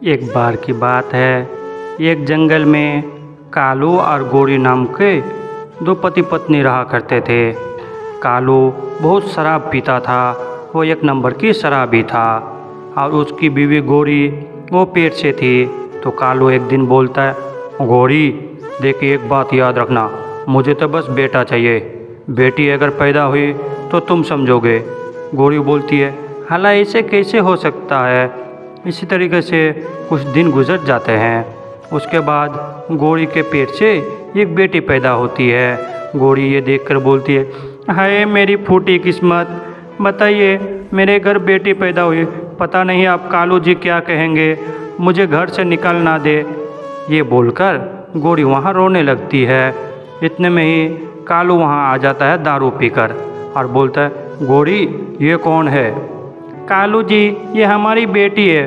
एक बार की बात है, एक जंगल में कालू और गोरी नाम के दो पति पत्नी रहा करते थे। कालू बहुत शराब पीता था, वो एक नंबर की शराबी था। और उसकी बीवी गोरी वो पेट से थी। तो कालू एक दिन बोलता है, गोरी देखिए, एक बात याद रखना, मुझे तो बस बेटा चाहिए, बेटी अगर पैदा हुई तो तुम समझोगे। गोरी बोलती है, हालांकि ऐसे कैसे हो सकता है। इसी तरीके से कुछ दिन गुजर जाते हैं। उसके बाद गोरी के पेट से एक बेटी पैदा होती है। गोरी ये देखकर बोलती है, हाय मेरी फूटी किस्मत, बताइए मेरे घर बेटी पैदा हुई, पता नहीं आप कालू जी क्या कहेंगे, मुझे घर से निकाल ना दे। ये बोलकर गोरी वहाँ रोने लगती है। इतने में ही कालू वहाँ आ जाता है दारू पीकर और बोलता है, गोरी ये कौन है। कालू जी ये हमारी बेटी है।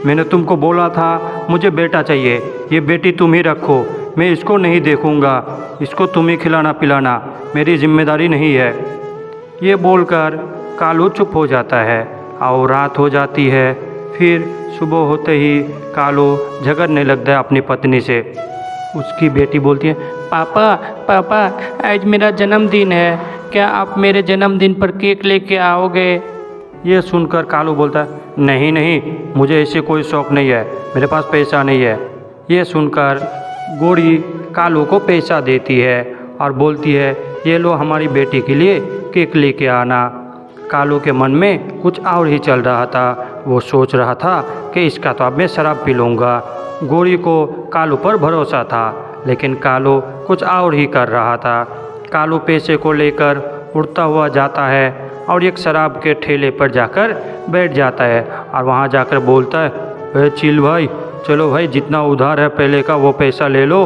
मैंने तुमको बोला था मुझे बेटा चाहिए, ये बेटी तुम ही रखो, मैं इसको नहीं देखूंगा, इसको तुम ही खिलाना पिलाना, मेरी जिम्मेदारी नहीं है। ये बोलकर कालू चुप हो जाता है और रात हो जाती है। फिर सुबह होते ही कालू झगड़ने लगता है अपनी पत्नी से। उसकी बेटी बोलती है, पापा पापा आज मेरा जन्मदिन है, क्या आप मेरे जन्मदिन पर केक लेके आओगे। ये सुनकर कालू बोलता है, नहीं नहीं, मुझे ऐसे कोई शौक़ नहीं है, मेरे पास पैसा नहीं है। ये सुनकर गोरी कालू को पैसा देती है और बोलती है, ये लो हमारी बेटी के लिए केक लेके आना। कालू के मन में कुछ और ही चल रहा था। वो सोच रहा था कि इसका तो अब मैं शराब पी लूँगा। गोरी को कालू पर भरोसा था, लेकिन कालू कुछ और ही कर रहा था। कालू पैसे को लेकर उड़ता हुआ जाता है और एक शराब के ठेले पर जाकर बैठ जाता है और वहाँ जाकर बोलता है, अरे चिल भाई, चलो भाई जितना उधार है पहले का वो पैसा ले लो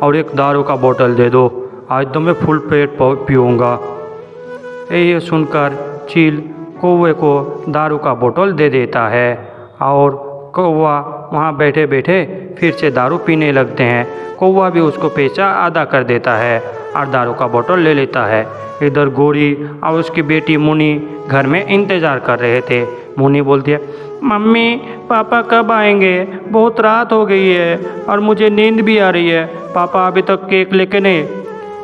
और एक दारू का बोतल दे दो, आज तो मैं फुल पेट पीऊँगा। ये सुनकर चील कौवे को दारू का बोतल दे देता है और कौवा वहाँ बैठे बैठे फिर से दारू पीने लगते हैं। कौवा भी उसको पैसा आधा कर देता है और दारू का बोतल ले लेता है। इधर गोरी और उसकी बेटी मुनी घर में इंतज़ार कर रहे थे। मुनी बोलती है, मम्मी पापा कब आएंगे, बहुत रात हो गई है और मुझे नींद भी आ रही है, पापा अभी तक केक लेके नहीं।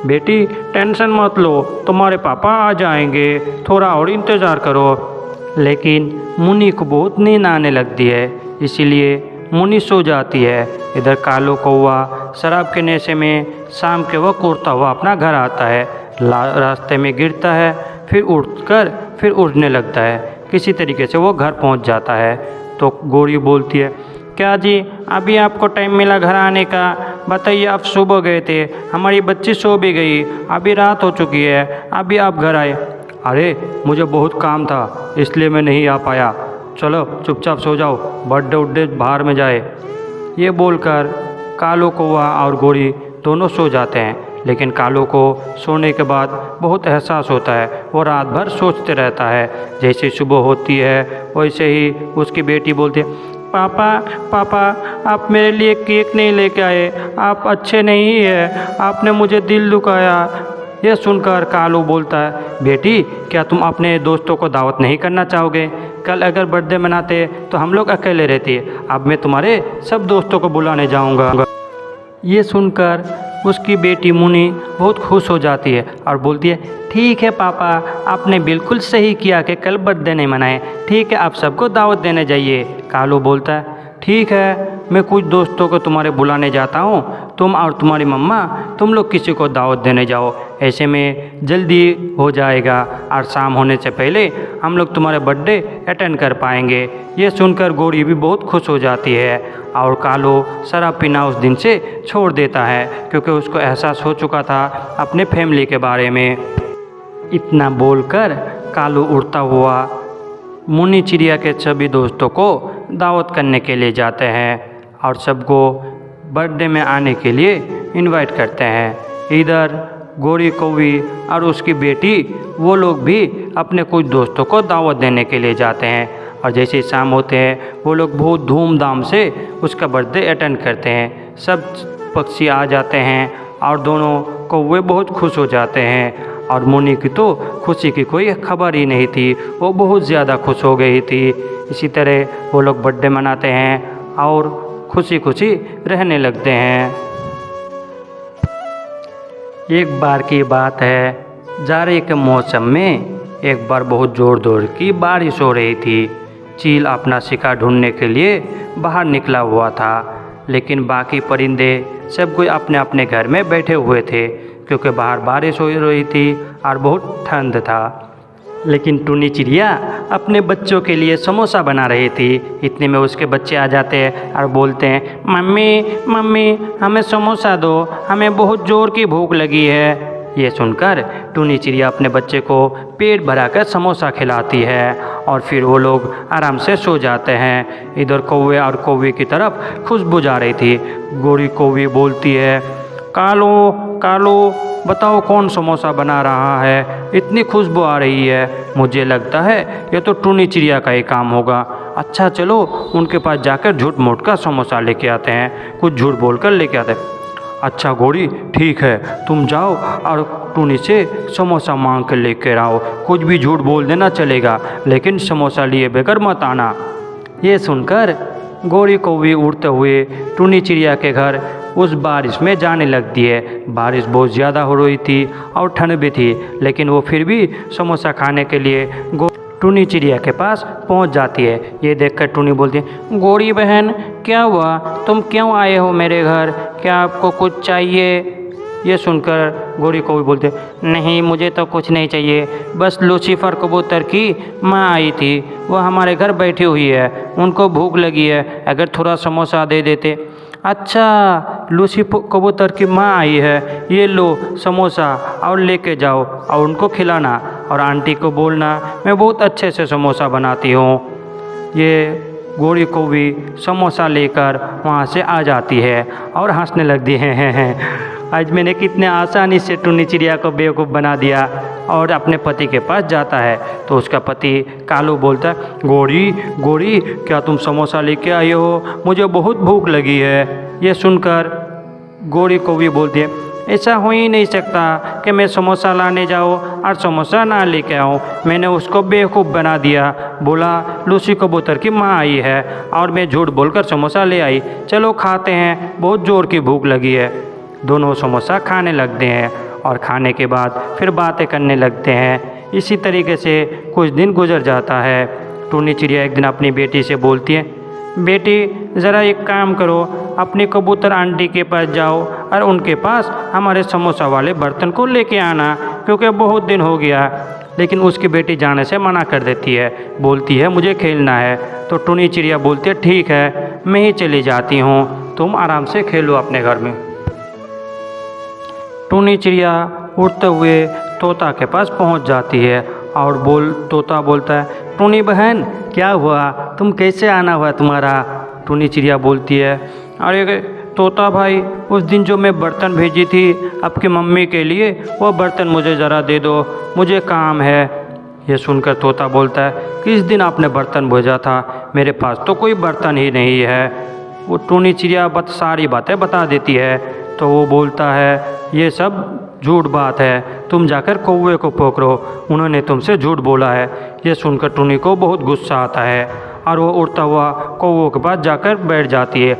बेटी टेंशन मत लो, तुम्हारे पापा आ जाएंगे, थोड़ा और इंतज़ार करो। लेकिन मुनी को बहुत नींद आने लगती है, इसीलिए मुनी सो जाती है। इधर कालू कौवा शराब के नशे में शाम के वक्त उड़ता हुआ अपना घर आता है। रास्ते में गिरता है, फिर उठकर फिर उड़ने लगता है। किसी तरीके से वो घर पहुंच जाता है। तो गोरी बोलती है, क्या जी अभी आपको टाइम मिला घर आने का, बताइए आप सुबह गए थे, हमारी बच्ची सो भी गई, अभी रात हो चुकी है, अभी आप घर आए। अरे मुझे बहुत काम था इसलिए मैं नहीं आ पाया, चलो चुपचाप सो जाओ, बर्थडे उड्डे बाहर में जाए। ये बोलकर कालू कौवा और गोरी दोनों सो जाते हैं। लेकिन कालू को सोने के बाद बहुत एहसास होता है, वो रात भर सोचते रहता है। जैसे सुबह होती है वैसे ही उसकी बेटी बोलती है, पापा पापा आप मेरे लिए केक नहीं लेके आए, आप अच्छे नहीं हैं, आपने मुझे दिल दुखाया। यह सुनकर कालू बोलता है, बेटी क्या तुम अपने दोस्तों को दावत नहीं करना चाहोगे, कल अगर बर्थडे मनाते तो हम लोग अकेले रहते, अब मैं तुम्हारे सब दोस्तों को बुलाने जाऊंगा। ये सुनकर उसकी बेटी मुनी बहुत खुश हो जाती है और बोलती है, ठीक है पापा, आपने बिल्कुल सही किया कि कल बर्थडे नहीं मनाए, ठीक है आप सबको दावत देने जाइए। कालू बोलता है, ठीक है मैं कुछ दोस्तों को तुम्हारे बुलाने जाता हूँ, तुम और तुम्हारी मम्मा तुम लोग किसी को दावत देने जाओ, ऐसे में जल्दी हो जाएगा और शाम होने से पहले हम लोग तुम्हारे बर्थडे अटेंड कर पाएंगे। ये सुनकर गोरी भी बहुत खुश हो जाती है और कालू शराब पीना उस दिन से छोड़ देता है, क्योंकि उसको एहसास हो चुका था अपने फैमिली के बारे में। इतना बोलकर कालू उड़ता हुआ मुनी चिड़िया के सभी दोस्तों को दावत करने के लिए जाते हैं और सबको बर्थडे में आने के लिए इनवाइट करते हैं। इधर गोरी कौवी और उसकी बेटी वो लोग भी अपने कुछ दोस्तों को दावत देने के लिए जाते हैं और जैसे शाम होते हैं वो लोग बहुत धूमधाम से उसका बर्थडे अटेंड करते हैं। सब पक्षी आ जाते हैं और दोनों कौवे बहुत खुश हो जाते हैं और मुनी की तो खुशी की कोई खबर ही नहीं थी, वो बहुत ज़्यादा खुश हो गई थी। इसी तरह वो लोग बर्थडे मनाते हैं और खुशी खुशी रहने लगते हैं। एक बार की बात है, जाड़े के मौसम में एक बार बहुत ज़ोर की बारिश हो रही थी। चील अपना शिकार ढूंढने के लिए बाहर निकला हुआ था, लेकिन बाकी परिंदे सब कोई अपने अपने घर में बैठे हुए थे, क्योंकि बाहर बारिश हो रही थी और बहुत ठंड था। लेकिन टुनी चिड़िया अपने बच्चों के लिए समोसा बना रही थी। इतने में उसके बच्चे आ जाते हैं और बोलते हैं, मम्मी मम्मी हमें समोसा दो, हमें बहुत ज़ोर की भूख लगी है। ये सुनकर टुनी चिड़िया अपने बच्चे को पेट भराकर समोसा खिलाती है और फिर वो लोग आराम से सो जाते हैं। इधर कौवे और कौवी की तरफ खुशबू जा रही थी। गोरी कौवी बोलती है, कालो कालो बताओ कौन समोसा बना रहा है, इतनी खुशबू आ रही है। मुझे लगता है ये तो टुनी चिड़िया का ही काम होगा। अच्छा चलो उनके पास जाकर झूठ मूठ का समोसा लेके आते हैं, कुछ झूठ बोलकर लेके आते हैं। अच्छा गोरी ठीक है, तुम जाओ और टुनी से समोसा मांग कर लेकर आओ। कुछ भी झूठ बोल देना चलेगा, लेकिन समोसा लिए बगैर मत आना। ये सुनकर गोरी कौवी उड़ते हुए टुनी चिड़िया के घर उस बारिश में जाने लगती है। बारिश बहुत ज़्यादा हो रही थी और ठंड भी थी, लेकिन वो फिर भी समोसा खाने के लिए टुनी चिड़िया के पास पहुंच जाती है। ये देखकर टुनी बोलती है, गोरी बहन क्या हुआ, तुम क्यों आए हो मेरे घर, क्या आपको कुछ चाहिए? ये सुनकर गोरी कौवी बोलते, नहीं मुझे तो कुछ नहीं चाहिए, बस लूसीफर कबूतर की माँ आई थी, वो हमारे घर बैठी हुई है, उनको भूख लगी है, अगर थोड़ा समोसा दे देते। अच्छा लूसी कबूतर की माँ आई है, ये लो समोसा और लेके जाओ और उनको खिलाना, और आंटी को बोलना मैं बहुत अच्छे से समोसा बनाती हूँ। ये गोरी कौवी समोसा लेकर वहाँ से आ जाती है और हंसने लगती है। आज मैंने कितने आसानी से टुनी चिड़िया को बेवकूफ़ बना दिया। और अपने पति के पास जाता है तो उसका पति कालू बोलता है, गोरी गोरी क्या तुम समोसा लेके आई हो, मुझे बहुत भूख लगी है। ये सुनकर गोरी कौवी बोलती है, ऐसा हो ही नहीं सकता कि मैं समोसा लाने जाऊँ और समोसा ना लेके आऊँ, मैंने उसको बेवकूफ़ बना दिया, बोला लूसी कबूतर की माँ आई है और मैं झूठ बोलकर समोसा ले आई, चलो खाते हैं, बहुत ज़ोर की भूख लगी है। दोनों समोसा खाने लगते हैं और खाने के बाद फिर बातें करने लगते हैं। इसी तरीके से कुछ दिन गुजर जाता है। टुनी चिड़िया एक दिन अपनी बेटी से बोलती है, बेटी ज़रा एक काम करो, अपनी कबूतर आंटी के पास जाओ और उनके पास हमारे समोसा वाले बर्तन को लेके आना, क्योंकि बहुत दिन हो गया। लेकिन उसकी बेटी जाने से मना कर देती है, बोलती है मुझे खेलना है। तो टुनी चिड़िया बोलती है, ठीक है मैं ही चली जाती हूँ, तुम आराम से खेलो अपने घर में। टुनी चिड़िया उड़ते हुए तोता के पास पहुँच जाती है और तोता बोलता है, टुनी बहन क्या हुआ, तुम कैसे आना हुआ तुम्हारा? टुनी चिड़िया बोलती है, अरे तोता भाई उस दिन जो मैं बर्तन भेजी थी आपकी मम्मी के लिए, वो बर्तन मुझे ज़रा दे दो, मुझे काम है। ये सुनकर तोता बोलता है, किस दिन आपने बर्तन भेजा था, मेरे पास तो कोई बर्तन ही नहीं है। वो टुनी चिड़िया सारी बातें बता देती है। तो वो बोलता है, ये सब झूठ बात है, तुम जाकर कौवे को पकड़ो, उन्होंने तुमसे झूठ बोला है। ये सुनकर टुनी को बहुत गुस्सा आता है और वो उड़ता हुआ कौवे के पास जाकर बैठ जाती है।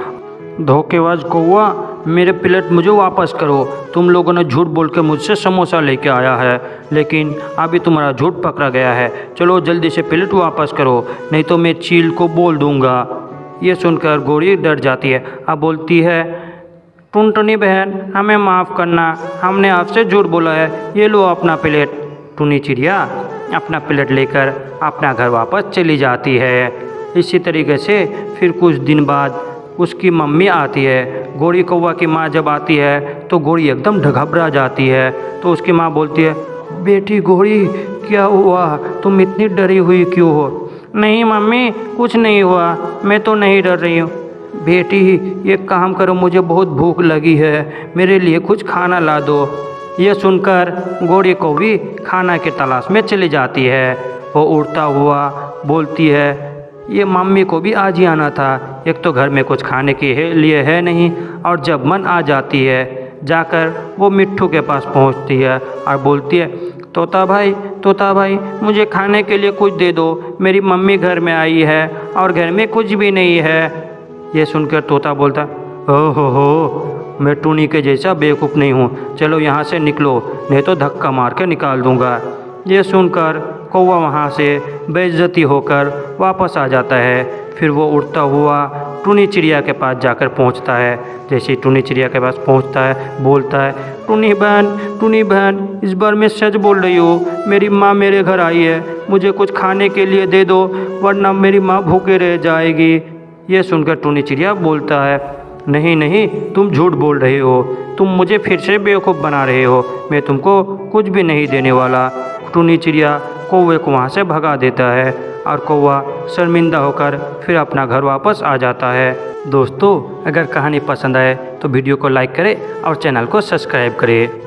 धोखेबाज कौवा, मेरे प्लेट मुझे वापस करो, तुम लोगों ने झूठ बोल के मुझसे समोसा लेके आया है, लेकिन अभी तुम्हारा झूठ पकड़ा गया है, चलो जल्दी से प्लेट वापस करो, नहीं तो मैं चील को बोल दूँगा। ये सुनकर गोरी डर जाती है। अब बोलती है, टुनटुनी बहन हमें माफ़ करना, हमने आपसे झूठ बोला है, ये लो अपना प्लेट। टुनी चिड़िया अपना प्लेट लेकर अपना घर वापस चली जाती है। इसी तरीके से फिर कुछ दिन बाद उसकी मम्मी आती है। गोरी कौवा की माँ जब आती है तो गोरी एकदम घबरा जाती है। तो उसकी माँ बोलती है, बेटी गोरी क्या हुआ, तुम इतनी डरी हुई क्यों हो? नहीं मम्मी कुछ नहीं हुआ, मैं तो नहीं डर रही हूँ। बेटी एक काम करो, मुझे बहुत भूख लगी है, मेरे लिए कुछ खाना ला दो। ये सुनकर गोरी कौवी खाना की तलाश में चली जाती है। वो उड़ता हुआ बोलती है, ये मम्मी को भी आज ही आना था, एक तो घर में कुछ खाने के लिए है नहीं, और जब मन आ जाती है जाकर वो मिट्ठू के पास पहुंचती है और बोलती है, तोता भाई मुझे खाने के लिए कुछ दे दो, मेरी मम्मी घर में आई है और घर में कुछ भी नहीं है। ये सुनकर तोता बोलता, हो, मैं टुनी के जैसा बेवकूफ़ नहीं हूँ, चलो यहाँ से निकलो, नहीं तो धक्का मार के निकाल दूँगा। ये सुनकर कौवा वहाँ से बेइज्जती होकर वापस आ जाता है। फिर वो उड़ता हुआ टुनी चिड़िया के पास जाकर पहुँचता है। जैसे ही टुनी चिड़िया के पास पहुँचता है, बोलता है, टुनी बहन, इस बार मैं सच बोल रही हूँ, मेरी माँ मेरे घर आई है, मुझे कुछ खाने के लिए दे दो, वरना मेरी माँ भूखे रह जाएगी। ये सुनकर टुनी चिड़िया बोलता है, नहीं, तुम झूठ बोल रहे हो, तुम मुझे फिर से बेवकूफ़ बना रहे हो, मैं तुमको कुछ भी नहीं देने वाला। टुनी चिड़िया कौवे को वहाँ से भगा देता है और कौवा शर्मिंदा होकर फिर अपना घर वापस आ जाता है। दोस्तों, अगर कहानी पसंद आए तो वीडियो को लाइक करें और चैनल को सब्सक्राइब करें।